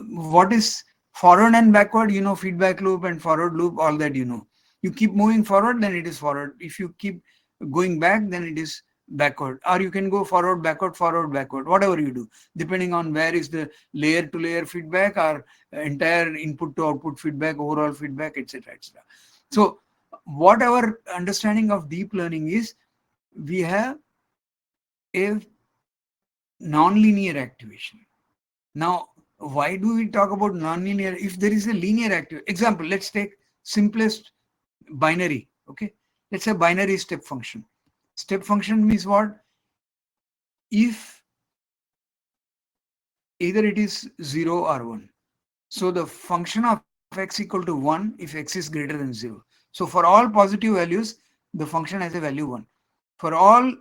what is forward and backward, you know, feedback loop and forward loop, all that you know. You keep moving forward, then it is forward. If you keep going back, then it is backward. Or you can go forward, backward, whatever you do, depending on where is the layer to layer feedback or entire input to output feedback, overall feedback, etc. etc. So what our understanding of deep learning is, we have a non-linear activation. Now, why do we talk about non-linear? If there is a linear active example, let's take simplest binary. Okay, let's say binary step function. Step function means what? If either it is 0 or 1. So the function of x equal to 1 if x is greater than 0. So for all positive values, the function has a value 1. For all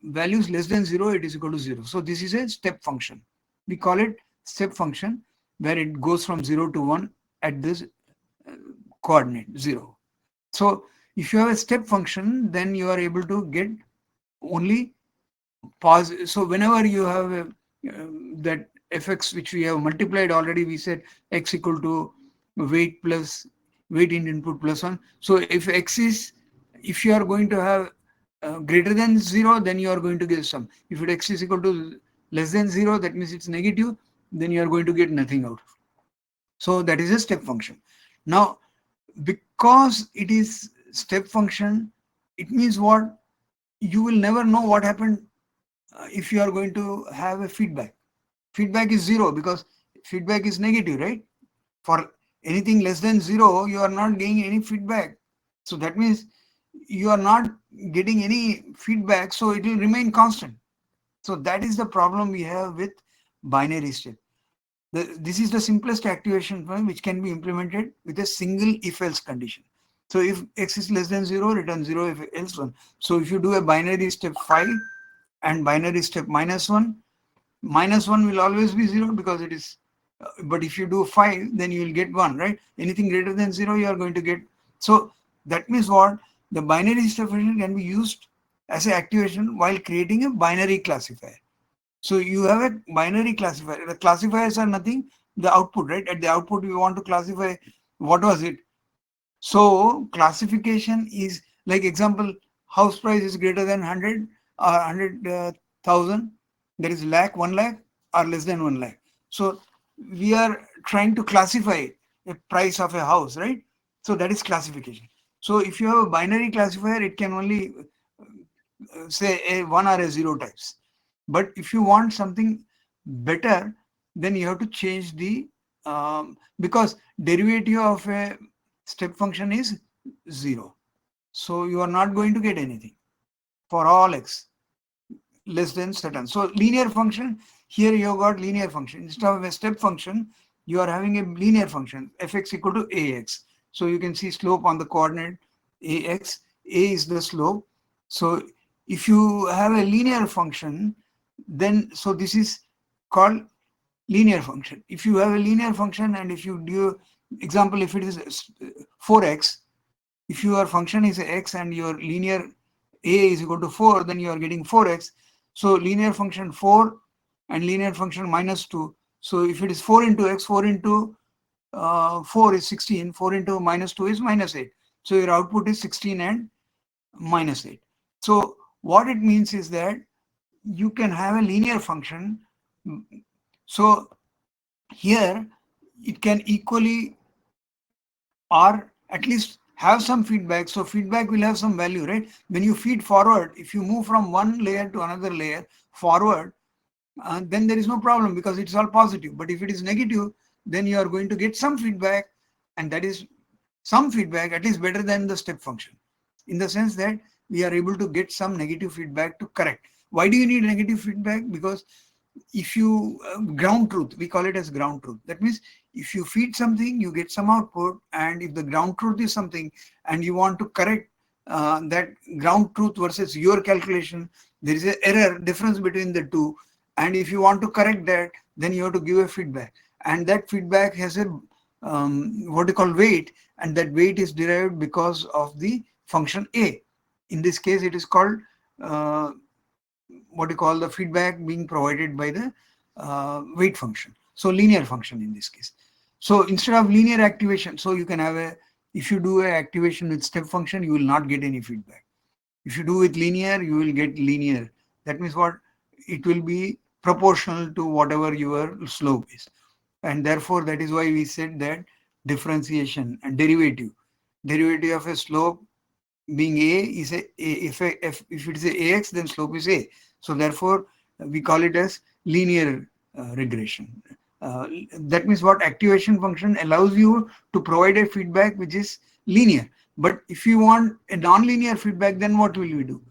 values less than 0, it is equal to 0. So this is a step function. We call it step function, where it goes from 0 to 1 at this coordinate 0. So if you have a step function, then you are able to get only pause. So whenever you have a, that fx which we have multiplied already, we said x equal to weight plus weight in input plus 1. So if x is, if you are going to have greater than 0, then you are going to get some. If it x is equal to less than 0, that means it's negative, then you are going to get nothing out. So that is a step function. Now, because it is step function, it means what? You will never know what happened if you are going to have a feedback. Feedback is 0 because feedback is negative, right? For anything less than 0, you are not getting any feedback. So that means you are not getting any feedback, so it will remain constant. So that is the problem we have with binary step. This is the simplest activation point which can be implemented with a single if-else condition. So if x is less than 0, return 0, if else 1. So if you do a binary step 5 and binary step -1, -1 will always be 0 because it is, but if you do 5, then you will get 1, right? Anything greater than 0, you are going to get. So that means what? The binary step function can be used as an activation while creating a binary classifier. So you have a binary classifier. The classifiers are nothing, the output, right? At the output, we want to classify what was it. So classification is like, example, house price is greater than 100 or 100,000. There is lakh, 1 lakh or less than 1 lakh. So we are trying to classify a price of a house, right? So that is classification. So if you have a binary classifier, it can only say a 1 or a 0 types. But if you want something better, then you have to change the, because derivative of a step function is 0. So you are not going to get anything for all x less than certain. So linear function, here you have got linear function. Instead of a step function, you are having a linear function, fx equal to ax. So you can see slope on the coordinate ax. A is the slope. So if you have a linear function, then, so this is called linear function. If you have a linear function and if you do, example, if it is 4x, if your function is x and your linear a is equal to 4, then you are getting 4x. So linear function 4 and linear function -2. So if it is 4 into x, 4 into 4 is 16, 4 into -2 is -8. So your output is 16 and -8. So what it means is that you can have a linear function. So here it can equally or at least have some feedback. So feedback will have some value, right? When you feed forward, if you move from one layer to another layer forward, then there is no problem because it's all positive. But if it is negative, then you are going to get some feedback, and that is some feedback at least better than the step function, in the sense that we are able to get some negative feedback to correct. Why do you need negative feedback? Because if you ground truth, we call it as ground truth. That means if you feed something, you get some output, and if the ground truth is something and you want to correct that ground truth versus your calculation, there is an error difference between the two, and if you want to correct that, then you have to give a feedback, and that feedback has a what you call weight, and that weight is derived because of the function a. In this case, it is called what you call the feedback being provided by the weight function. So linear function in this case. So instead of linear activation, so you can have a, if you do a activation with step function, you will not get any feedback. If you do with linear, you will get linear. That means what? It will be proportional to whatever your slope is. And therefore, that is why we said that differentiation and derivative of a slope being a is if it is a ax, then slope is a. So therefore we call it as linear regression. That means what? Activation function allows you to provide a feedback which is linear, but if you want a non-linear feedback, then what will we do?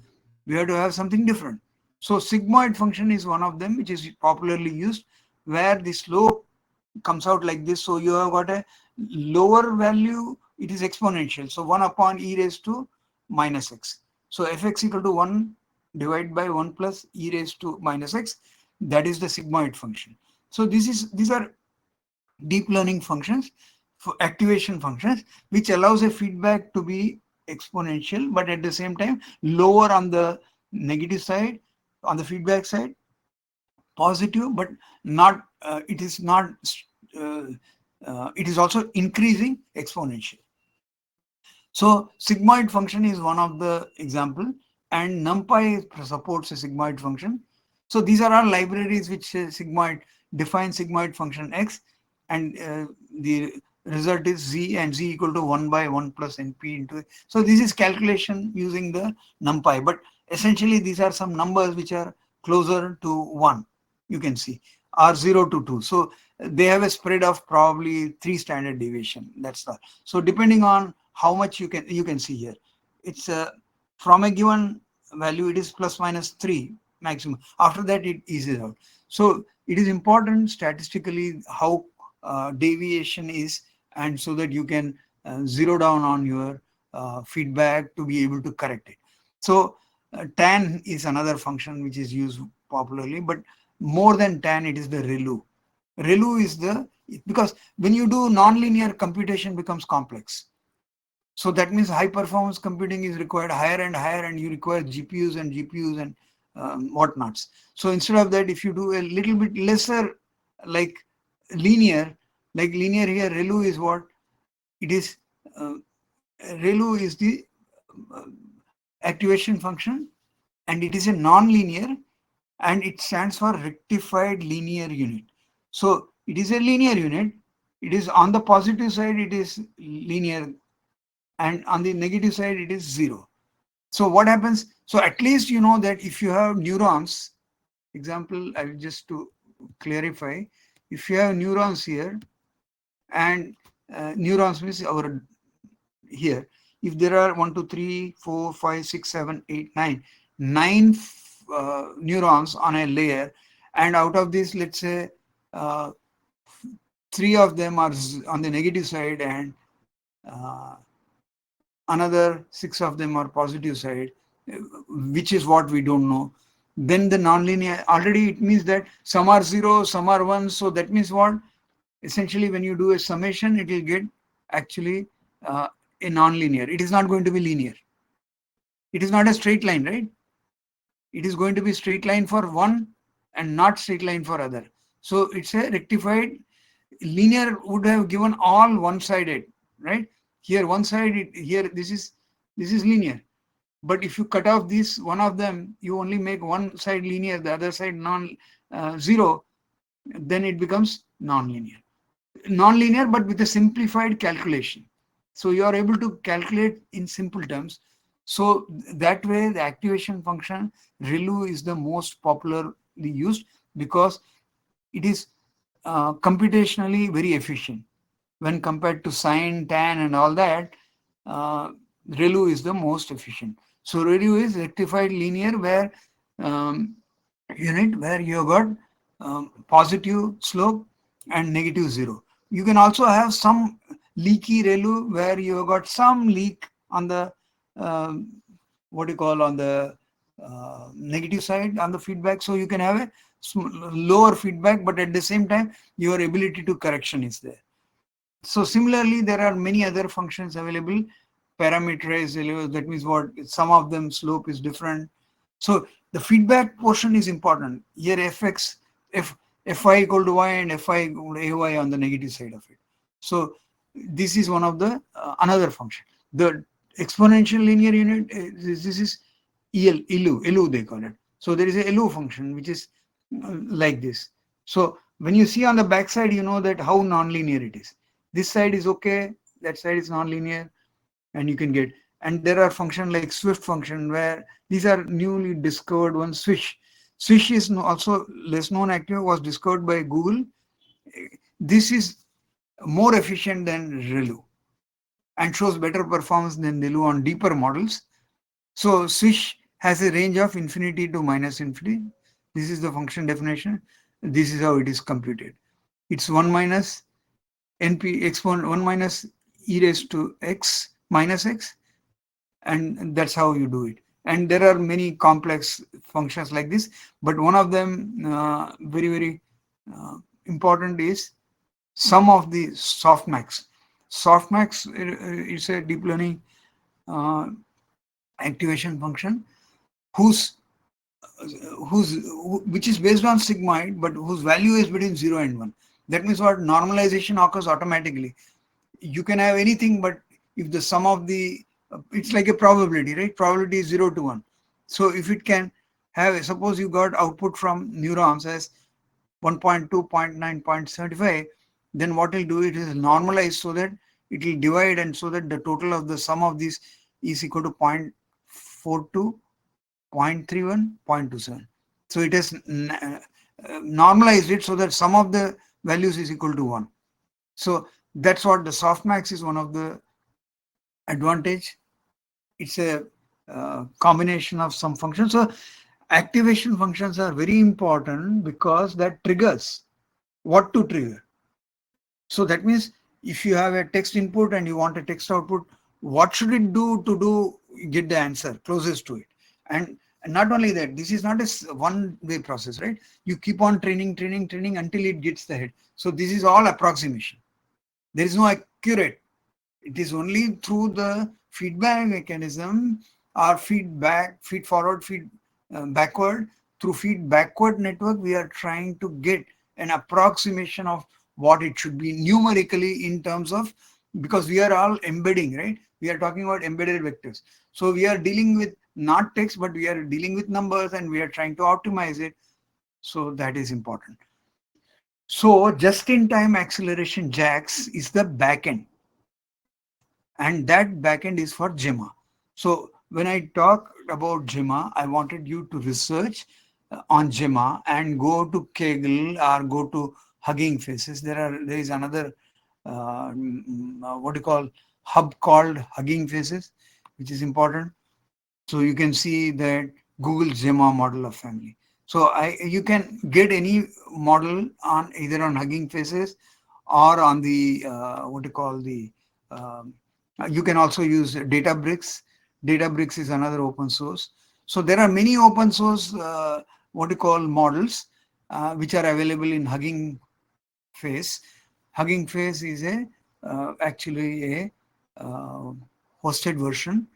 We have to have something different. So sigmoid function is one of them, which is popularly used, where the slope comes out like this. So you have got a lower value, it is exponential. So 1 upon e raised to minus x. So fx equal to 1 divided by 1 plus e raised to minus x. That is the sigmoid function. So these are deep learning functions, for activation functions, which allows a feedback to be exponential, but at the same time lower on the negative side, on the feedback side, positive, but not it is not it is also increasing exponentially. So sigmoid function is one of the example, and NumPy supports a sigmoid function. So these are all libraries which sigmoid define sigmoid function x, and the result is z, and z equal to 1 by 1 plus np into. So this is calculation using the NumPy, but essentially these are some numbers which are closer to 1. You can see are 0 to 2. So they have a spread of probably 3 standard deviation. That's all. So depending on how much you can see here, it's from a given value it is plus minus 3 maximum. After that it eases out. So it is important statistically how deviation is, and so that you can zero down on your feedback to be able to correct it. So tan is another function which is used popularly, but more than tan, it is the ReLU. ReLU is the, because when you do nonlinear, computation becomes complex. So that means high performance computing is required higher and higher, and you require GPUs and GPUs and whatnots. So instead of that, if you do a little bit lesser, like linear, here, ReLU is what it is. ReLU is the uh, activation function, and it is a non-linear, and it stands for rectified linear unit. So it is a linear unit. It is on the positive side, it is linear, and on the negative side, it is 0. So what happens? So at least you know that if you have neurons, example, I will just to clarify, if you have neurons here, and neurons means our here, if there are 1, 2, 3, 4, 5, 6, 7, 8, 9, 9 neurons on a layer, and out of this, let's say 3 of them are on the negative side, and uh, another 6 of them are positive side, which is what we don't know. Then the nonlinear, already it means that some are 0, some are 1. So that means what? Essentially, when you do a summation, it will get actually a nonlinear. It is not going to be linear. It is not a straight line, right? It is going to be straight line for one and not straight line for other. So it's a rectified. Linear would have given all one-sided, right? Here one side, here this is linear. But if you cut off this one of them, you only make one side linear, the other side zero, then it becomes non-linear. Non-linear, but with a simplified calculation. So you are able to calculate in simple terms. So that way, the activation function ReLU is the most popularly used, because it is computationally very efficient when compared to sine, tan, and all that. ReLU is the most efficient. So ReLU is rectified linear where unit where you got positive slope and negative zero. You can also have some leaky ReLU where you have got some leak on the what you call on the negative side on the feedback. So you can have a lower feedback, but at the same time your ability to correction is there. So similarly, there are many other functions available. Parameterized, that means what some of them slope is different. So the feedback portion is important. Here fx, f fi equal to y and fi equal to ay on the negative side of it. So this is one of the another function. The exponential linear unit, this is ELU they call it. So there is a LU function which is like this. So when you see on the back side, you know that how nonlinear it is. This side is okay, that side is nonlinear, and you can get. And there are functions like Swift function where these are newly discovered ones. Swish is also less known active, was discovered by Google. This is more efficient than ReLU and shows better performance than ReLU on deeper models. So Swish has a range of infinity to minus infinity. This is the function definition. This is how it is computed. It's 1 minus np exponent 1 minus e raised to x minus x, and that's how you do it. And there are many complex functions like this, but one of them very important is some of the softmax. Softmax is a deep learning uh, activation function whose which is based on sigmoid, but whose value is between 0 and 1. That means what normalization occurs automatically. You can have anything, but if the sum of the, it's like a probability, right? Probability is 0 to 1. So if it can have, suppose you got output from neurons as 1.2, 0.9, 0.75, then what will do it is normalize so that it will divide, and so that the total of the sum of these is equal to 0.42, 0.31, 0.27. So it has normalized it so that sum of the values is equal to 1. So that's what the softmax is one of the advantage. It's a combination of some functions. So activation functions are very important because that triggers what to trigger. So that means if you have a text input and you want a text output, what should it do to get the answer closest to it? And not only that, this is not a one-way process, right? You keep on training until it gets the head. So this is all approximation. There is no accurate. It is only through the feedback mechanism or feed forward, feed backward. Through feed backward network, we are trying to get an approximation of what it should be numerically in terms of, because we are all embedding, right? We are talking about embedded vectors. So we are dealing with not text, but we are dealing with numbers, and we are trying to optimize it. So that is important. So just-in-time acceleration JAX is the backend, and that backend is for Gemma. So when I talk about Gemma, I wanted you to research on Gemma and go to Kaggle or go to Hugging Faces. There is another what do you call hub called Hugging Faces, which is important. So you can see that Google Gemma model of family. So you can get any model on either on Hugging Faces or on the what do you call the you can also use Databricks. Databricks is another open source. So there are many open source what you call models which are available in Hugging Face. Hugging Face is a actually a hosted version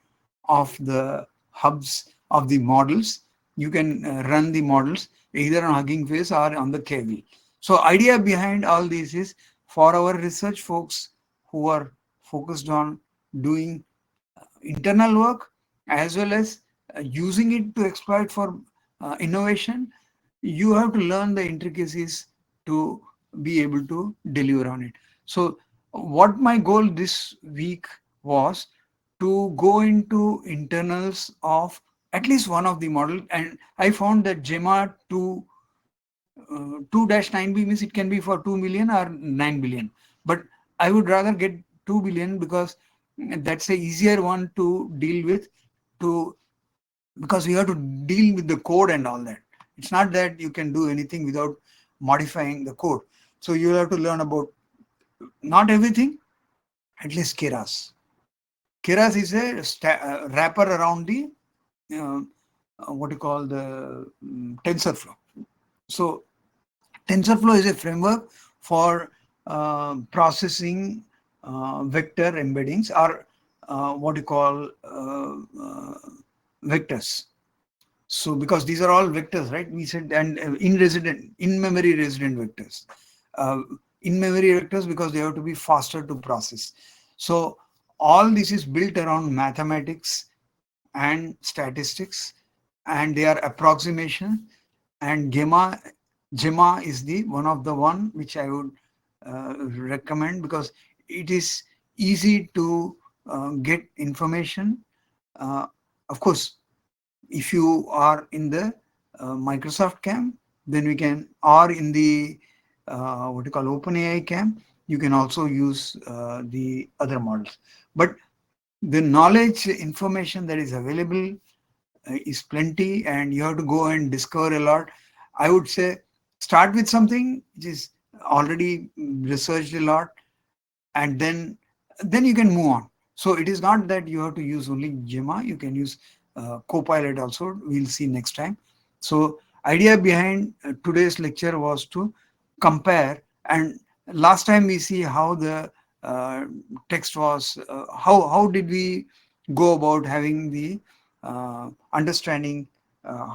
of the hubs of the models. You can run the models either on Hugging Face or on the Kaggle. So idea behind all this is for our research folks who are focused on doing internal work as well as using it to exploit for innovation, you have to learn the intricacies to be able to deliver on it. So what my goal this week was to go into internals of at least one of the model, and I found that Gemma 2-9b means it can be for 2 million or 9 billion, but I would rather get 2 billion because that's a easier one to deal with, to because we have to deal with the code and all that. It's not that you can do anything without modifying the code. So you have to learn about not everything, at least Keras. Keras is a wrapper around the uh, what you call the TensorFlow. So TensorFlow is a framework for processing vector embeddings, or what you call vectors. So because these are all vectors, right? We said, and in-memory resident vectors. Uh, in-memory vectors because they have to be faster to process. So all this is built around mathematics and statistics, and they are approximation. And Gemma is the one which I would recommend, because it is easy to get information. Uh, of course, if you are in the Microsoft camp, then we can, or in the what you call OpenAI camp, you can also use the other models. But the knowledge information that is available is plenty, and you have to go and discover a lot. I would say start with something which is already researched a lot, and then you can move on. So it is not that you have to use only Gemma, you can use Copilot also. We'll see next time. So idea behind today's lecture was to compare, and last time we see how the text was, how did we go about having the understanding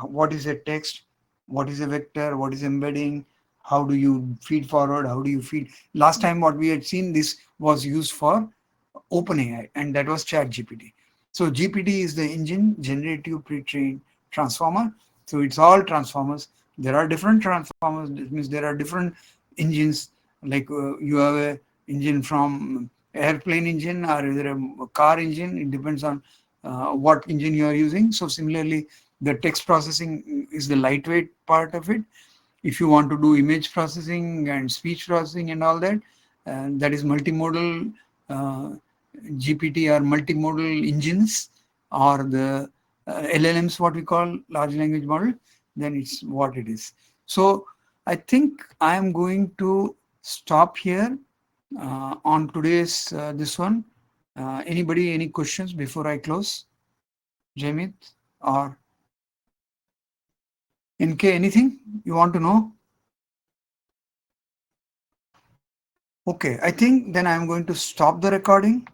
what is a text, what is a vector, what is embedding, how do you feed forward, how do you feed. Last time what we had seen, this was used for OpenAI, and that was ChatGPT. So GPT is the engine, generative pre-trained transformer. So it's all transformers. There are different transformers. That means there are different engines. Like you have a engine from airplane engine, or either a car engine. It depends on what engine you are using. So similarly, the text processing is the lightweight part of it. If you want to do image processing and speech processing and all that, that is multimodal uh, GPT or multimodal engines, or the LLMs, what we call large language model, then it's what it is. So I think I am going to stop here on today's this one. Anybody, any questions before I close? Jamit or NK, anything you want to know? Okay, I think then I'm going to stop the recording.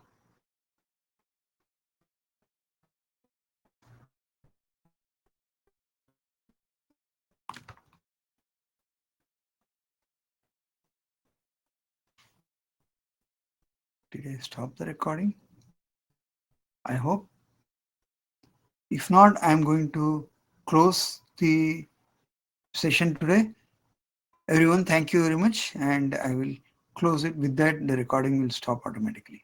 Did I stop the recording? I hope. If not, I'm going to close the session today. Everyone, thank you very much, and I will close it. With that, the recording will stop automatically.